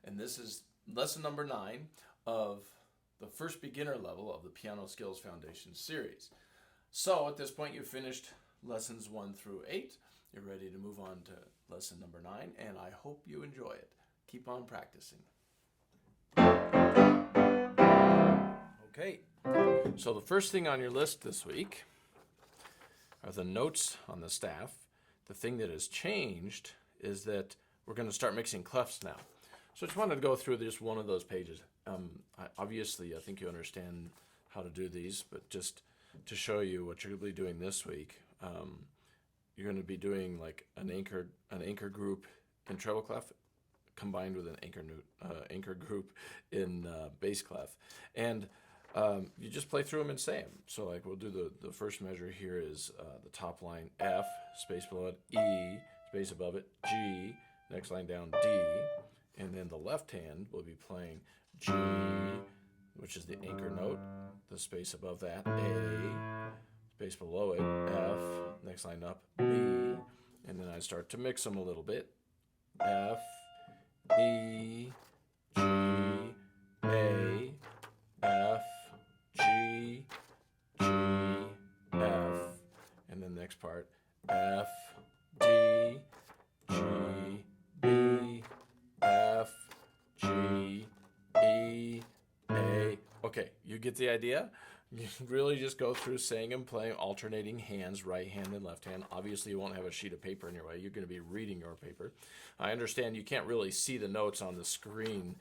and this is lesson number 9 of the first beginner level of the Piano Skills Foundation series. So at this point you've finished lessons 1 through 8. You're ready to move on to lesson number 9, and I hope you enjoy it. Keep on practicing. Okay, so the first thing on your list this week are the notes on the staff. The thing that has changed is that we're going to start mixing clefs now. So I just wanted to go through just one of those pages. Obviously, I think you understand how to do these, but just to show you what you're going to be doing this week, you're going to be doing like an anchor group in treble clef combined with an anchor group in bass clef, and you just play through them and say them. So like we'll do the first measure here is the top line F, space below it E, space above it G, next line down D, and then the left hand will be playing G, which is the anchor note, the space above that A, space below it F, next line up B, and then I start to mix them a little bit. F, E, G, A, F, G, G, F, and then the next part, F, D, G, B, F, G, E, A. Okay, you get the idea? You really just go through saying and playing, alternating hands, right hand and left hand. Obviously, you won't have a sheet of paper in your way. You're going to be reading your paper. I understand you can't really see the notes on the screen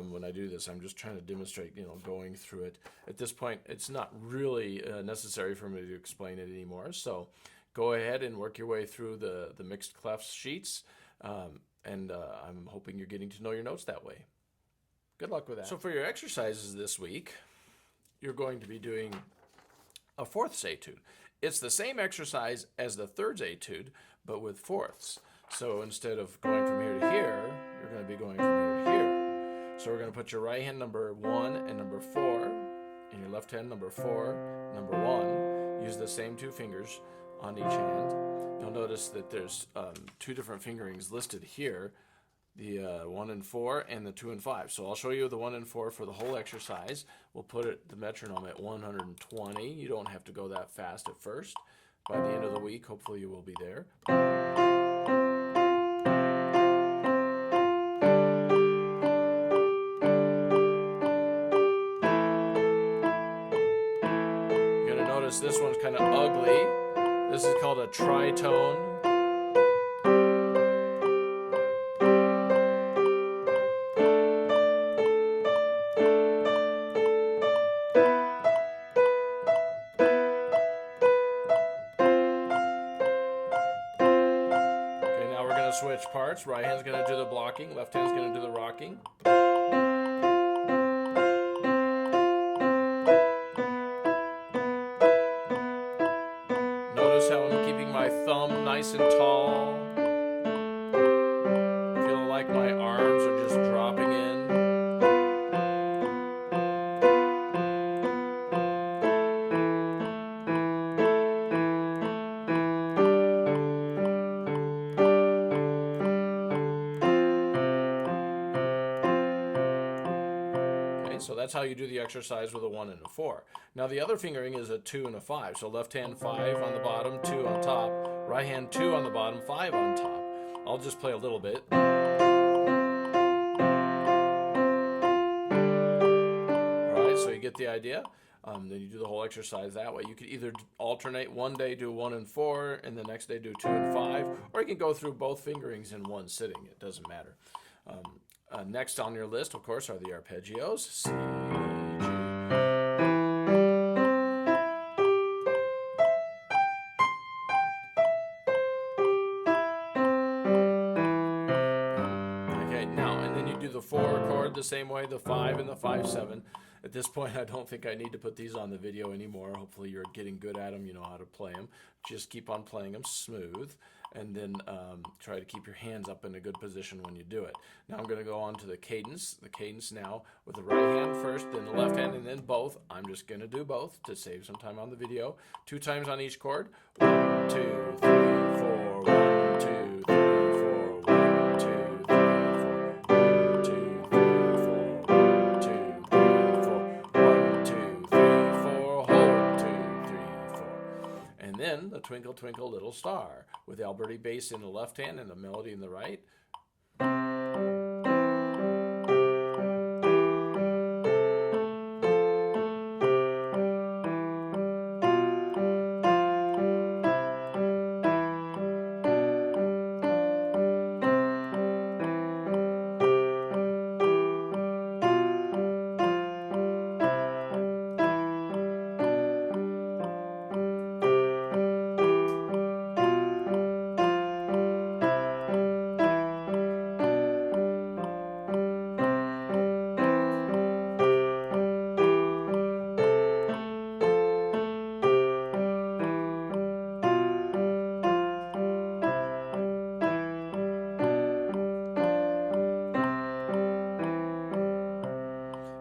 when I do this. I'm just trying to demonstrate, going through it. At this point, it's not really necessary for me to explain it anymore. So go ahead and work your way through the mixed clefs sheets. And I'm hoping you're getting to know your notes that way. Good luck with that. So for your exercises this week, you're going to be doing a fourths etude. It's the same exercise as the thirds etude, but with fourths. So instead of going from here to here, you're going to be going from here to here. So we're going to put your right hand number 1 and number 4, and your left hand number 4, number 1. Use the same 2 fingers on each hand. You'll notice that there's 2 different fingerings listed here, the 1 and 4 and the 2 and 5. So I'll show you the 1 and 4 for the whole exercise. We'll put the metronome at 120. You don't have to go that fast at first. By the end of the week, hopefully you will be there. You're going to notice this one's kind of ugly. This is called a tritone. Switch parts. Right hand's going to do the blocking, left hand's going to do the rocking. Notice how I'm keeping my thumb nice and tall. Feel like my arms are just dropping in. So that's how you do the exercise with a 1 and a 4. Now the other fingering is a 2 and a 5. So left hand 5 on the bottom, 2 on top. Right hand 2 on the bottom, 5 on top. I'll just play a little bit. Alright, so you get the idea. Then you do the whole exercise that way. You could either alternate, one day do 1 and 4, and the next day do 2 and 5, or you can go through both fingerings in one sitting. It doesn't matter. Next on your list, of course, are the arpeggios. C, G. Okay, now, and then you do the 4 chord the same way, the 5 and the 5/7. At this point, I don't think I need to put these on the video anymore. Hopefully you're getting good at them, you know how to play them. Just keep on playing them smooth, and then try to keep your hands up in a good position when you do it. Now I'm going to go on to the cadence. The cadence now with the right hand first, then the left hand, and then both. I'm just going to do both to save some time on the video. 2 times on each chord. 1, 2, 3, 4. 1, 2, 3, 4. 1, 2, 3, 4. 1, 2, Twinkle Twinkle Little Star with the Alberti bass in the left hand and the melody in the right.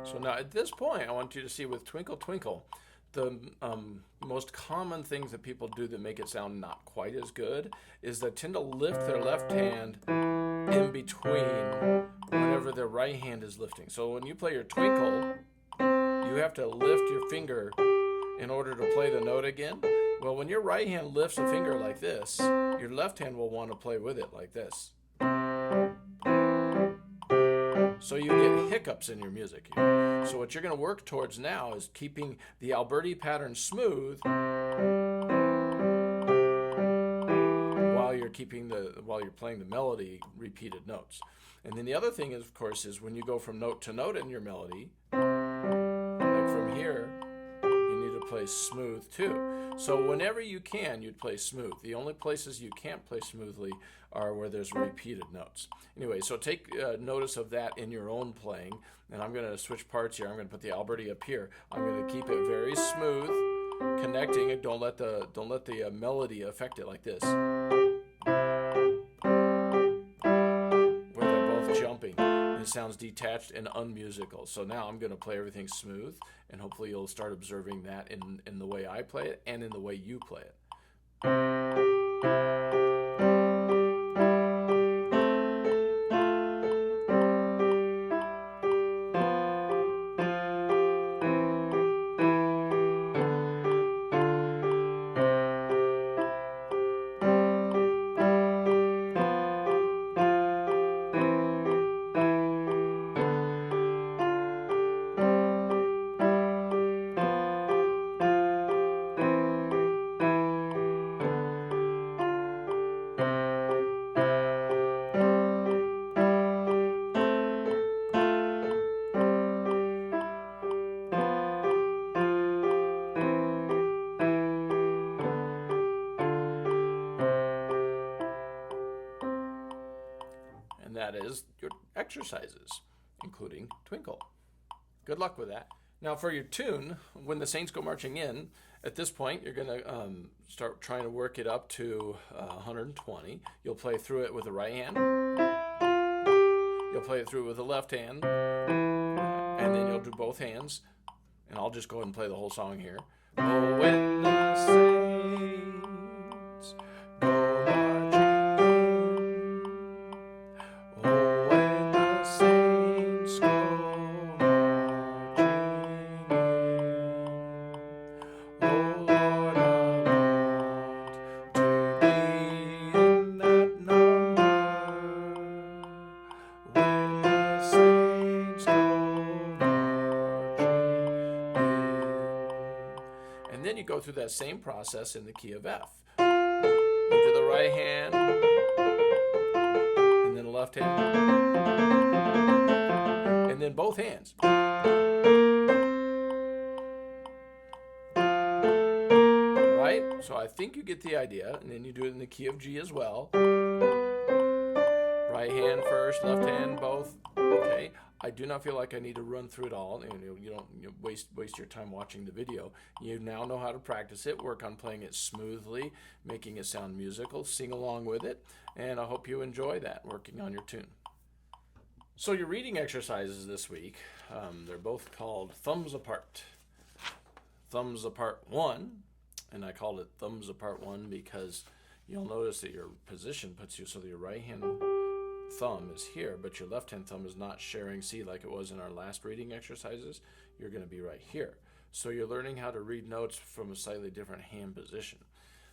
So now at this point, I want you to see with Twinkle Twinkle, the most common things that people do that make it sound not quite as good is they tend to lift their left hand in between whenever their right hand is lifting. So when you play your twinkle, you have to lift your finger in order to play the note again. Well, when your right hand lifts a finger like this, your left hand will want to play with it like this. So you get hiccups in your music here. So what you're going to work towards now is keeping the Alberti pattern smooth while you're playing the melody repeated notes. And then the other thing is, of course, is when you go from note to note in your melody, like from here, you need to play smooth too. So whenever you can, you'd play smooth. The only places you can't play smoothly are where there's repeated notes. Anyway, so take notice of that in your own playing. And I'm going to switch parts here. I'm going to put the Alberti up here. I'm going to keep it very smooth, connecting it. Don't let the melody affect it like this, where they're both jumping. And it sounds detached and unmusical. So now I'm going to play everything smooth, and hopefully you'll start observing that in the way I play it and in the way you play it. And that is your exercises, including Twinkle. Good luck with that. Now for your tune, when the Saints Go Marching In, at this point you're going to start trying to work it up to 120. You'll play through it with the right hand. You'll play it through with the left hand. And then you'll do both hands. And I'll just go ahead and play the whole song here. Oh, when the saints go marching in. Oh, when the saints go marching in. Oh, Lord, I want to be in that number. When the saints go marching in. And then you go through that same process in the key of F. You do the right hand, and then the left hand, and then both hands. Right? So I think you get the idea, and then you do it in the key of G as well. Right hand first, left hand both. Okay. I do not feel like I need to run through it all. You don't waste your time watching the video. You now know how to practice it. Work on playing it smoothly, making it sound musical. Sing along with it, and I hope you enjoy that, working on your tune. So your reading exercises this week, they're both called Thumbs Apart. Thumbs Apart 1, and I called it Thumbs Apart 1 because you'll notice that your position puts you so that your right hand thumb is here, but your left hand thumb is not sharing C like it was in our last reading exercises. You're going to be right here. So you're learning how to read notes from a slightly different hand position.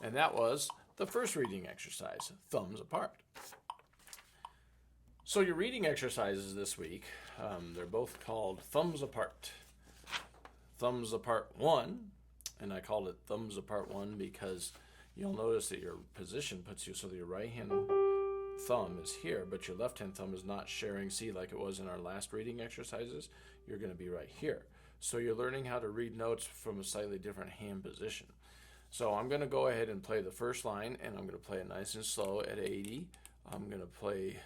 And that was the first reading exercise, thumbs apart. So your reading exercises this week, they're both called thumbs apart. Thumbs apart 1, and I called it thumbs apart 1 because you'll notice that your position puts you so that your right hand thumb is here, but your left hand thumb is not sharing C like it was in our last reading exercises. You're going to be right here. So you're learning how to read notes from a slightly different hand position. So I'm going to go ahead and play the first line, and I'm going to play it nice and slow at 80. I'm going to play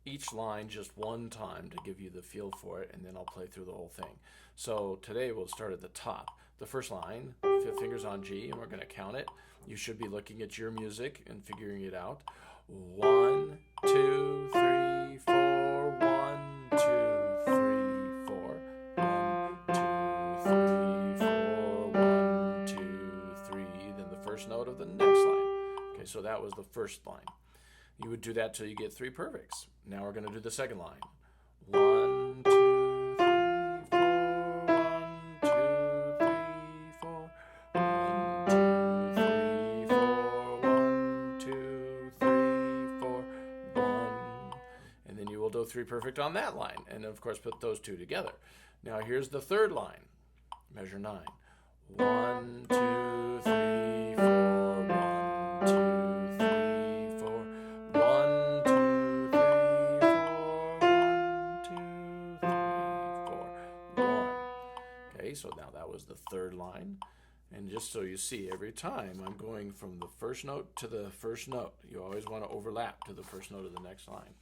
each line just one time to give you the feel for it, and then I'll play through the whole thing. So today we'll start at the top. The first line, fingers on G, and we're going to count it. You should be looking at your music and figuring it out. 1, 2, 3, 4. 1, 2, 3, 4. 1, 2, 3, 4. 1, 2, 3. Then the first note of the next line. Okay, so that was the first line. You would do that till you get 3 perfects. Now we're going to do the second line. 1, 2, 3, 4. 1, 2, 3, 4. 1, 2, 3, 4. 1, 2, 3, 4. 1. And then you will do 3 perfect on that line. And of course, put those 2 together. Now here's the third line. Measure 9. 1, 2, 3, 4. 1, 2, 3, 4. 1, 2, 3, 4. 1, 2, 3, 4. 1. Okay, so now that was the third line. And just so you see, every time I'm going from the first note to the first note. You always want to overlap to the first note of the next line.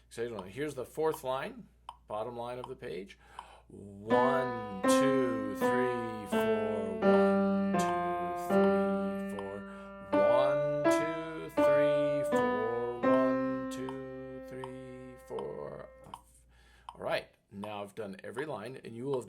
So here's the fourth line, bottom line of the page. 1, 2, 3, 4. 1, 2, 3, 4. 1, 2, 3, 4. 1, 2, 3, 4. All right, now I've done every line, and you will have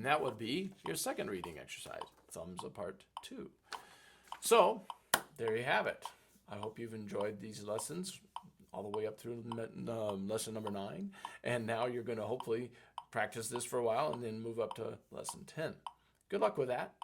And that would be your second reading exercise, thumbs apart 2. So, there you have it. I hope you've enjoyed these lessons all the way up through lesson number 9. And now you're going to hopefully practice this for a while and then move up to lesson 10. Good luck with that.